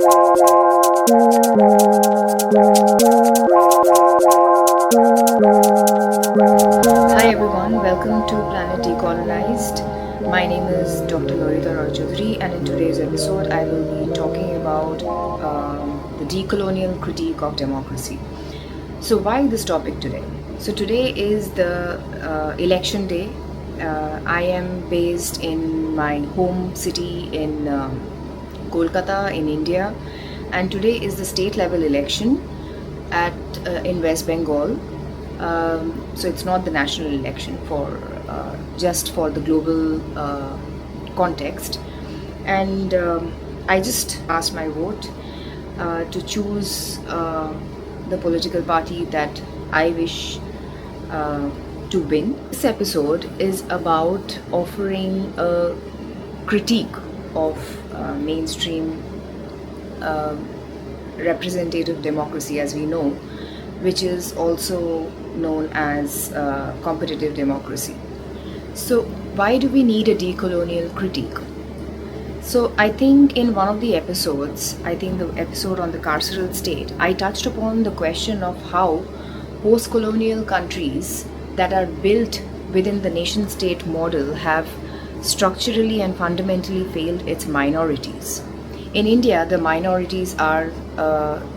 Hi everyone, welcome to Planet Decolonized. My name is Dr. Minorities, and in today's episode I will be talking about the decolonial critique of democracy. So why this topic today? So today is the election day. I am based in my home city in Kolkata in India, and today is the state level election at in West Bengal. So it's not the national election for just for the global context, and I just cast my vote to choose the political party that I wish to win. This episode is about offering a critique of mainstream representative democracy as we know, which is also known as competitive democracy. So why do we need a decolonial critique? So I think in one of the episodes, I think the episode on the carceral state, I touched upon the question of how post-colonial countries that are built within the nation-state model have structurally and fundamentally failed its minorities. In India, the minorities are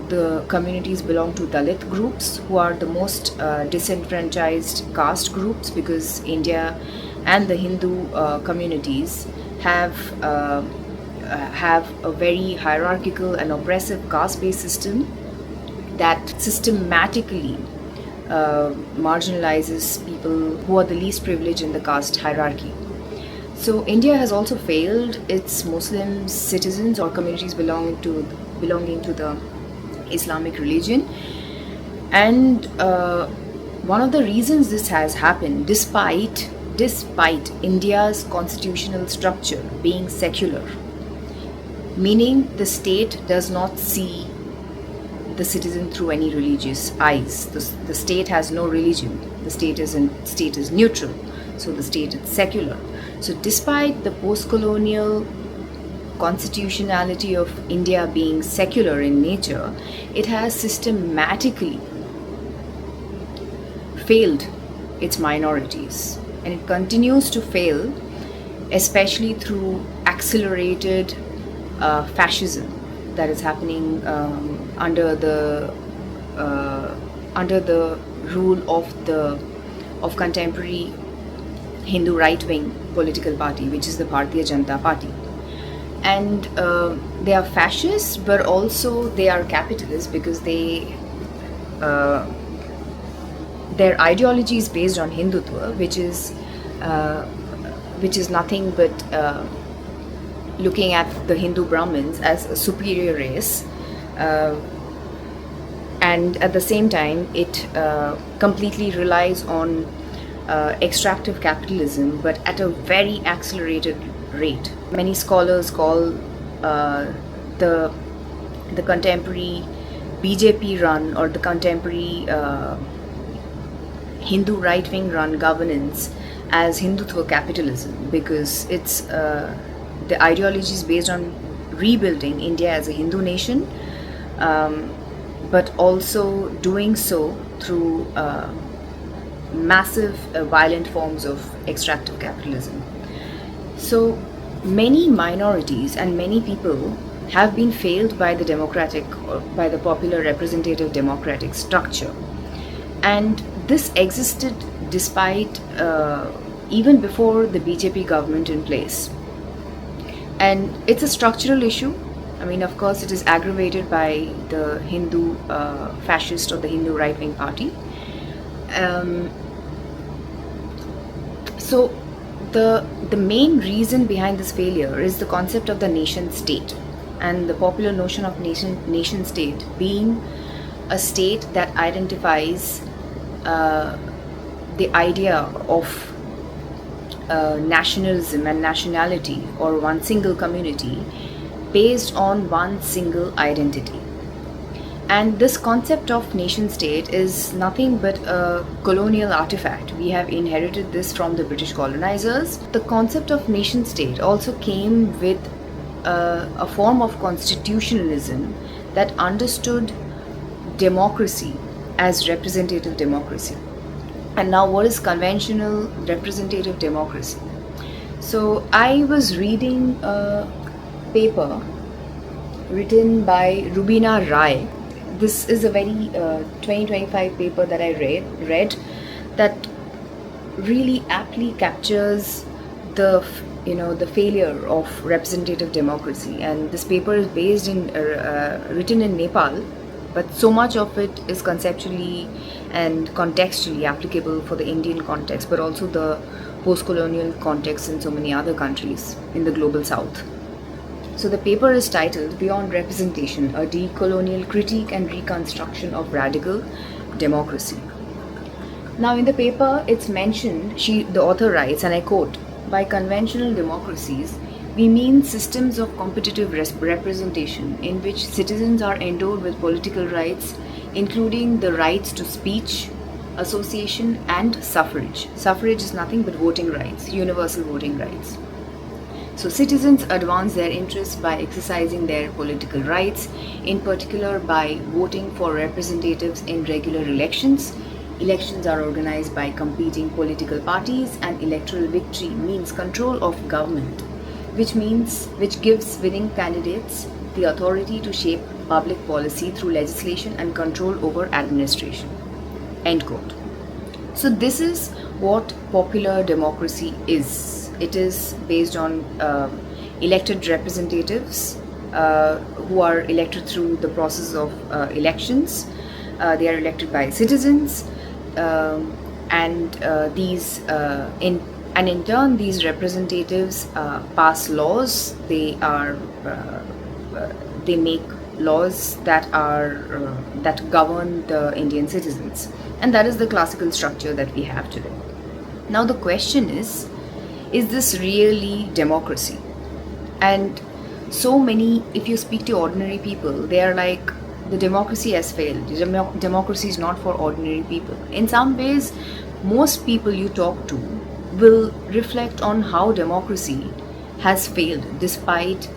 the communities belong to Dalit groups, who are the most disenfranchised caste groups, because India and the Hindu communities have a very hierarchical and oppressive caste-based system that systematically marginalizes people who are the least privileged in the caste hierarchy. So India has also failed its Muslim citizens or communities belonging to the Islamic religion, and one of the reasons this has happened, despite India's constitutional structure being secular, meaning the state does not see the citizen through any religious eyes. The state has no religion. The state is neutral. So the state is secular. So despite the post-colonial constitutionality of India being secular in nature, it has systematically failed its minorities, and it continues to fail, especially through accelerated fascism that is happening under the rule of contemporary Hindu right-wing political party, which is the Bharatiya Janata Party. And they are fascists, but also they are capitalists, because their ideology is based on Hindutva, which is nothing but looking at the Hindu Brahmins as a superior race, and at the same time it completely relies on extractive capitalism, but at a very accelerated rate. Many scholars call the contemporary BJP run or the contemporary Hindu right-wing run governance as Hindutva capitalism, because it's the ideology is based on rebuilding India as a Hindu nation, but also doing so through massive violent forms of extractive capitalism. So many minorities and many people have been failed by the democratic or by the popular representative democratic structure, and this existed despite even before the BJP government in place. And it's a structural issue. I mean, of course, it is aggravated by the Hindu fascist or the Hindu right-wing party. So the main reason behind this failure is the concept of the nation state, and the popular notion of nation state being a state that identifies the idea of nationalism and nationality, or one single community based on one single identity. And this concept of nation state is nothing but a colonial artifact. We have inherited this from the British colonizers. The concept of nation state also came with a form of constitutionalism that understood democracy as representative democracy. And now, what is conventional representative democracy? So, I was reading a paper written by Rubina Rai. This is a very 2025 paper that I read that really aptly captures the failure of representative democracy. And this paper is based in written in Nepal, but so much of it is conceptually and contextually applicable for the Indian context, but also the post-colonial context in so many other countries in the global south. So the paper is titled Beyond Representation, a Decolonial Critique and Reconstruction of Radical Democracy. Now in the paper it's mentioned, the author writes, and I quote, by conventional democracies, we mean systems of competitive representation in which citizens are endowed with political rights, including the rights to speech, association, and suffrage. Suffrage is nothing but voting rights, universal voting rights. So citizens advance their interests by exercising their political rights, in particular by voting for representatives in regular elections. Elections are organized by competing political parties, and electoral victory means control of government, which gives winning candidates the authority to shape public policy through legislation and control over administration. End quote. So this is what popular democracy is. It is based on elected representatives who are elected through the process of elections. They are elected by citizens, and in turn these representatives pass laws. They make laws that govern the Indian citizens, and that is the classical structure that we have today. Now the question is this really democracy? And so many, if you speak to ordinary people, they are like, the democracy has failed. Democracy is not for ordinary people. In some ways, most people you talk to will reflect on how democracy has failed, despite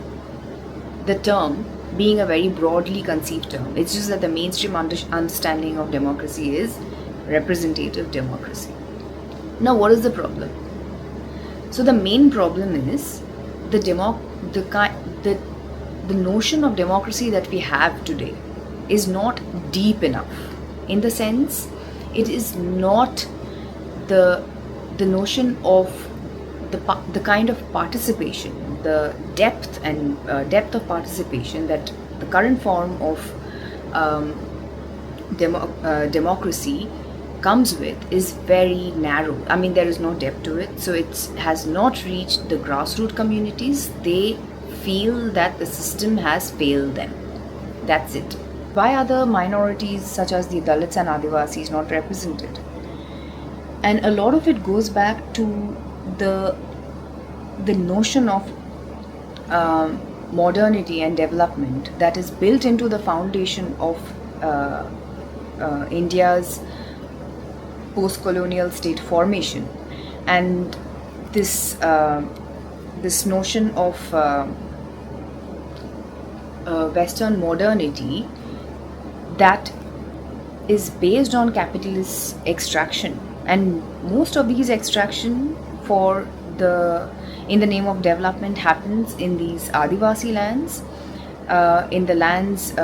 the term being a very broadly conceived term. It's just that the mainstream understanding of democracy is representative democracy. Now, what is the problem? So the main problem is the notion of democracy that we have today is not deep enough. In the sense, it is not the notion of the kind of participation, the depth of participation that the current form of democracy comes with is very narrow. I mean, there is no depth to it, so it has not reached the grassroots communities. They feel that the system has failed them. That's it. Why are the minorities such as the Dalits and Adivasis not represented? And a lot of it goes back to the notion of modernity and development that is built into the foundation of India's post-colonial state formation, and this notion of Western modernity that is based on capitalist extraction, and most of these extraction in the name of development happens in these Adivasi lands, in the lands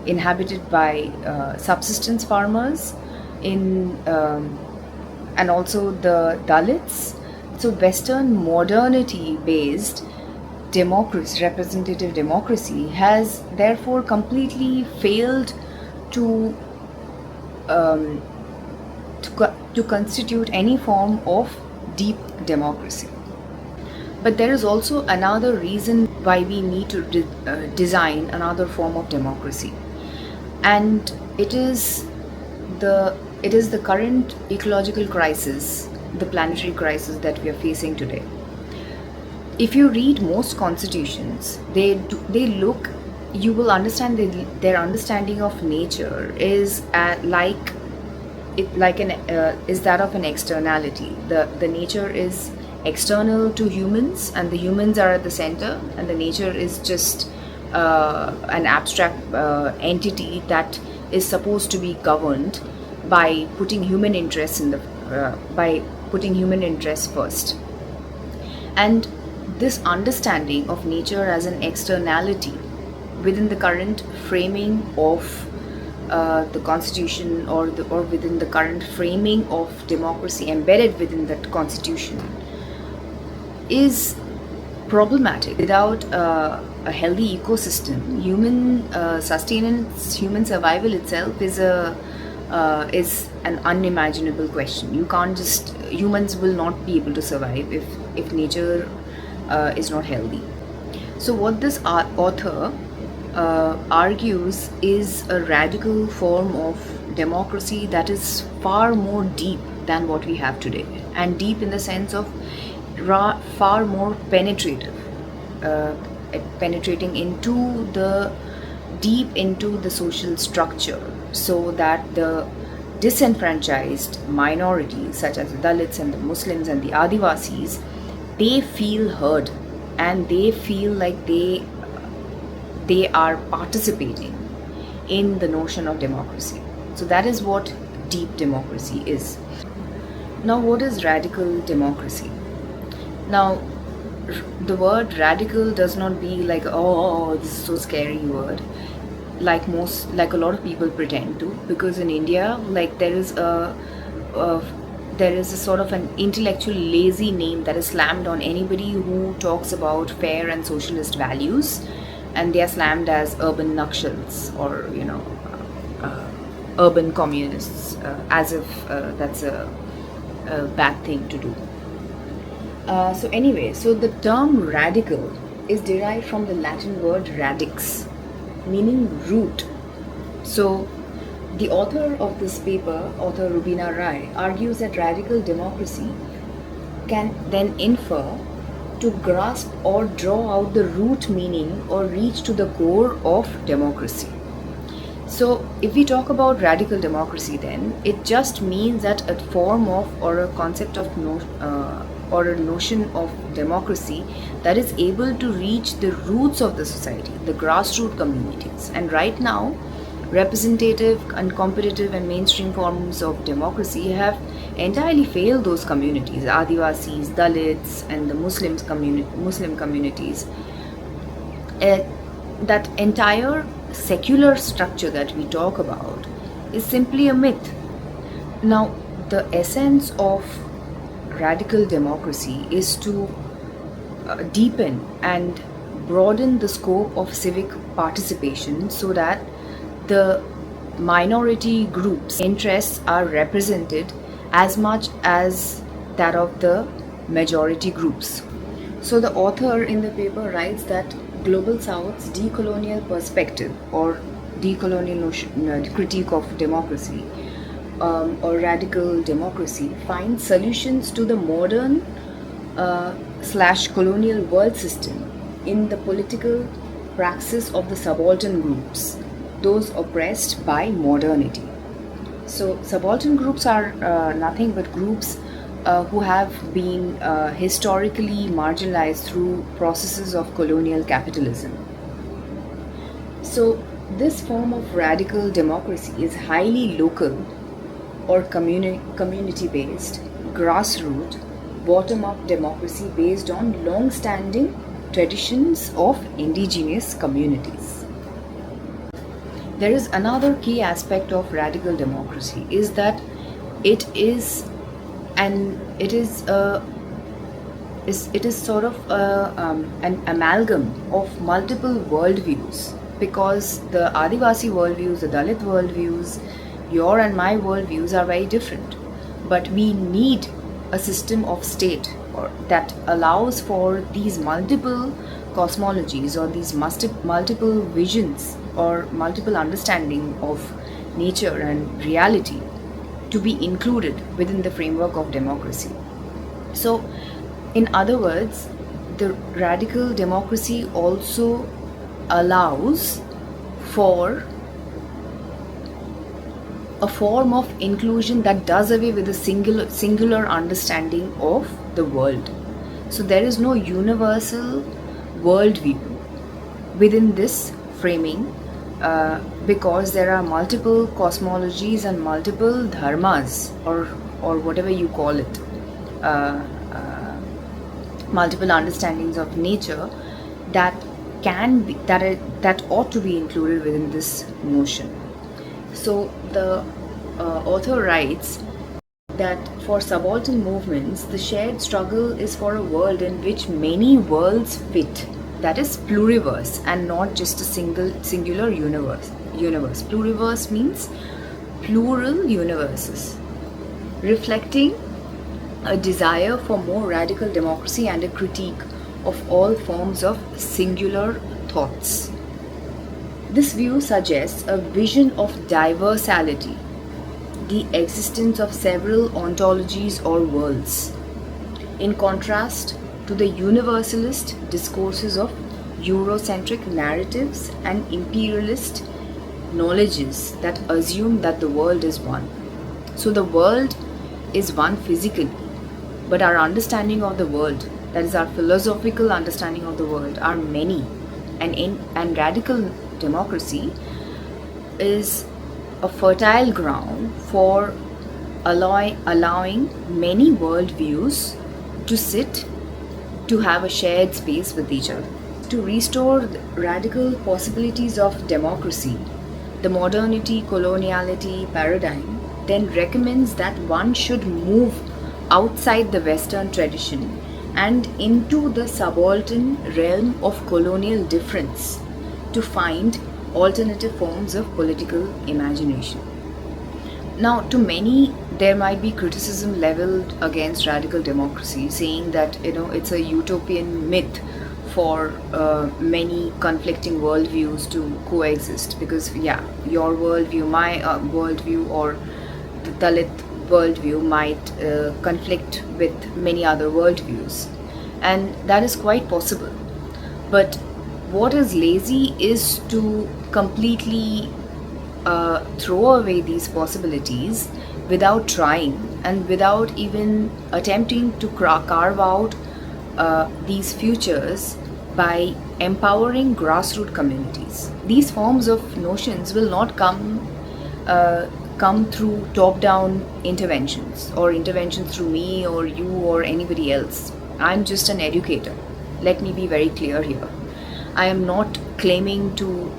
inhabited by subsistence farmers, and also the Dalits. So Western modernity based democracy, representative democracy, has therefore completely failed to constitute any form of deep democracy. But there is also another reason why we need to design another form of democracy, and it is the current ecological crisis, the planetary crisis that we are facing today. If you read most constitutions, you will understand their understanding of nature is is that of an externality. The nature is external to humans, and the humans are at the center, and the nature is just an abstract entity that is supposed to be governed by putting human interests by putting human interests first. And this understanding of nature as an externality within the current framing of the constitution, or within the current framing of democracy embedded within that constitution, is problematic. Without a healthy ecosystem, human sustenance, human survival itself is an unimaginable question. You can't just Humans will not be able to survive if nature is not healthy. So what this author argues is a radical form of democracy that is far more deep than what we have today, and deep in the sense of far more penetrative, penetrating into the deep into the social structure, so that the disenfranchised minorities such as the Dalits and the Muslims and the Adivasis, they feel heard, and they feel like they are participating in the notion of democracy. So that is what deep democracy is. Now, what is radical democracy? Now, the word radical does not be like, oh, this is so scary word, like a lot of people pretend to, because in India, like there is a sort of an intellectual lazy name that is slammed on anybody who talks about fair and socialist values, and they are slammed as urban nakshals, or urban communists, as if that's a bad thing to do. So anyway, so the term radical is derived from the Latin word radix, meaning root. So the author of this paper, author Rubina Rai, argues that radical democracy can then infer to grasp or draw out the root meaning or reach to the core of democracy. So if we talk about radical democracy, then it just means that a form of, or a concept of or a notion of democracy that is able to reach the roots of the society, the grassroots communities. And right now, representative and competitive and mainstream forms of democracy have entirely failed those communities, Adivasis, Dalits, and the Muslim communities. That entire secular structure that we talk about is simply a myth. Now, the essence of radical democracy is to deepen and broaden the scope of civic participation, so that the minority groups' interests are represented as much as that of the majority groups. So the author in the paper writes that Global South's decolonial perspective, or decolonial critique of democracy, or radical democracy, finds solutions to the modern / colonial world system in the political praxis of the subaltern groups, those oppressed by modernity. So subaltern groups are nothing but groups who have been historically marginalized through processes of colonial capitalism. So this form of radical democracy is highly local or community-based, grassroots, bottom-up democracy based on long-standing traditions of indigenous communities. There is another key aspect of radical democracy, is that it is sort of an amalgam of multiple worldviews, because the Adivasi worldviews, the Dalit worldviews, your and my worldviews are very different, but we need a system of state that allows for these multiple cosmologies, or these multiple visions, or multiple understanding of nature and reality to be included within the framework of democracy. So, in other words, the radical democracy also allows for a form of inclusion that does away with the singular understanding of the world. So there is no universal worldview within this framing, because there are multiple cosmologies and multiple dharmas, or whatever you call it, uh, uh, multiple understandings of nature that can be that ought to be included within this notion. So the author writes that for subaltern movements, the shared struggle is for a world in which many worlds fit. That is pluriverse and not just a singular universe. Pluriverse means plural universes, reflecting a desire for more radical democracy and a critique of all forms of singular thoughts. This view suggests a vision of diversality, the existence of several ontologies or worlds, in contrast to the universalist discourses of Eurocentric narratives and imperialist knowledges that assume that the world is one. So the world is one physically, but our understanding of the world, that is our philosophical understanding of the world, are many, and radical democracy is a fertile ground for allowing many worldviews to sit, to have a shared space with each other. To restore the radical possibilities of democracy, the modernity coloniality paradigm then recommends that one should move outside the Western tradition and into the subaltern realm of colonial difference to find alternative forms of political imagination. Now, to many, there might be criticism leveled against radical democracy, saying that it's a utopian myth for many conflicting worldviews to coexist. Because your worldview, my worldview, or the Dalit worldview might conflict with many other worldviews, and that is quite possible. But what is lazy is to completely throw away these possibilities without trying and without even attempting to carve out these futures by empowering grassroots communities. These forms of notions will not come through top-down interventions or interventions through me or you or anybody else. I'm just an educator. Let me be very clear here. I am not claiming to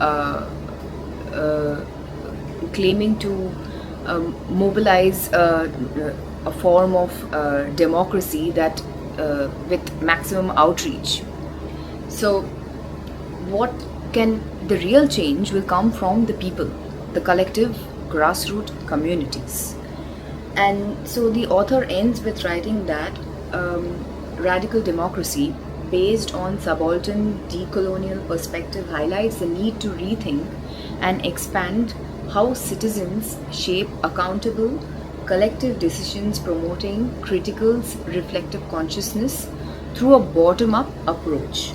mobilize a form of democracy that with maximum outreach. So, the real change will come from the people, the collective grassroots communities. And so the author ends with writing that radical democracy based on subaltern decolonial perspective highlights the need to rethink and expand how citizens shape accountable collective decisions, promoting critical reflective consciousness through a bottom-up approach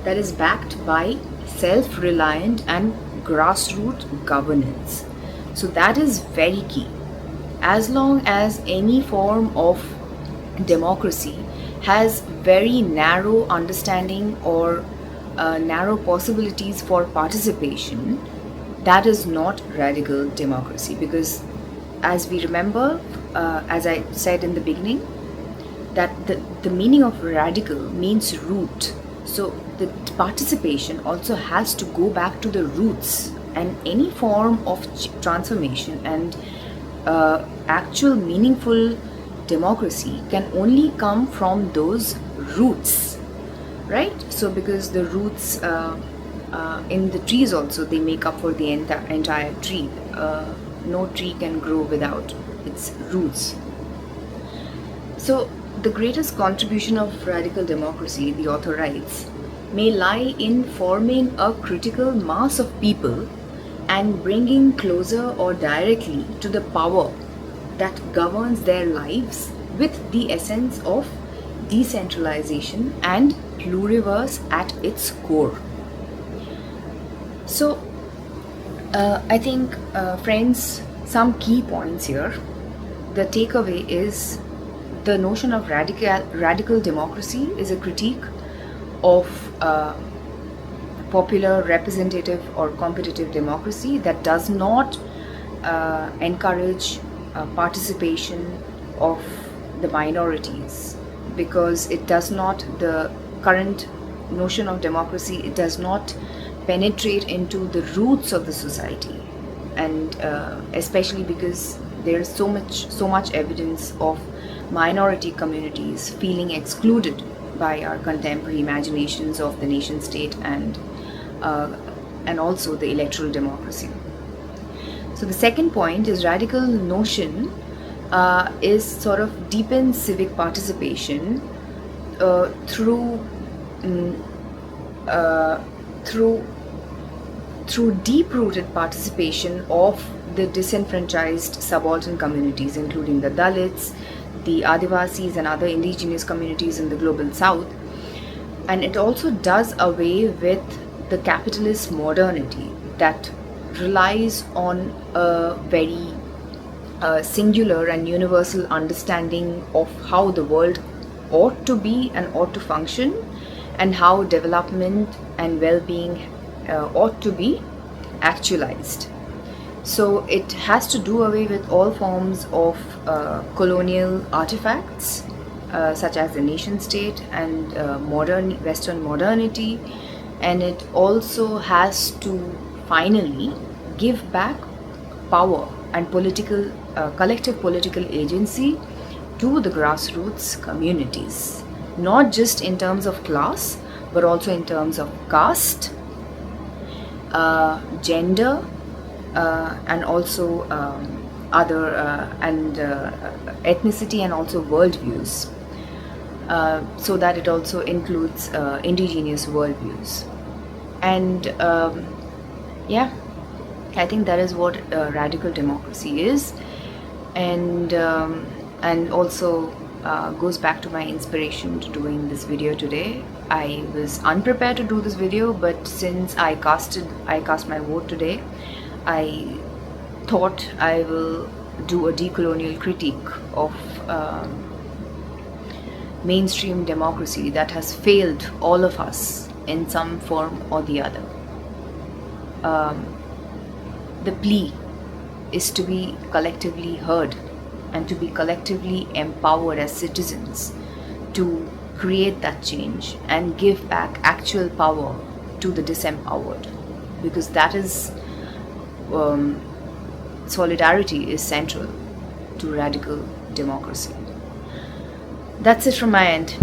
that is backed by self-reliant and grassroots governance. So that is very key. As long as any form of democracy has very narrow understanding or narrow possibilities for participation, that is not radical democracy. Because as we remember, as I said in the beginning, that the meaning of radical means root. So the participation also has to go back to the roots, and any form of transformation and actual meaningful democracy can only come from those roots, right? So because the roots in the trees also, they make up for the entire tree. No tree can grow without its roots. So the greatest contribution of radical democracy, the author writes, may lie in forming a critical mass of people and bringing closer or directly to the power that governs their lives with the essence of decentralization and pluriverse at its core. So, I think, friends, some key points here. The takeaway is the notion of radical democracy is a critique of popular, representative, or competitive democracy that does not encourage participation of the minorities, because it does not, the current notion of democracy, it does not penetrate into the roots of the society, and especially because there is so much evidence of minority communities feeling excluded by our contemporary imaginations of the nation state and also the electoral democracy. So the second point is radical notion is sort of deepen civic participation through deep-rooted participation of the disenfranchised subaltern communities, including the Dalits, the Adivasis, and other indigenous communities in the global south. And it also does away with the capitalist modernity that relies on a very singular and universal understanding of how the world ought to be and ought to function, and how development and well-being ought to be actualized. So it has to do away with all forms of colonial artifacts such as the nation state and modern Western modernity, and it also has to finally give back power and political collective political agency to the grassroots communities, not just in terms of class, but also in terms of caste, gender, and also other and ethnicity, and also worldviews, so that it also includes indigenous worldviews. And yeah, I think that is what radical democracy is, and also goes back to my inspiration to doing this video today. I was unprepared to do this video, but since I cast my vote today, I thought I will do a decolonial critique of mainstream democracy that has failed all of us in some form or the other. The plea is to be collectively heard and to be collectively empowered as citizens to create that change and give back actual power to the disempowered, because that is solidarity is central to radical democracy. That's it from my end.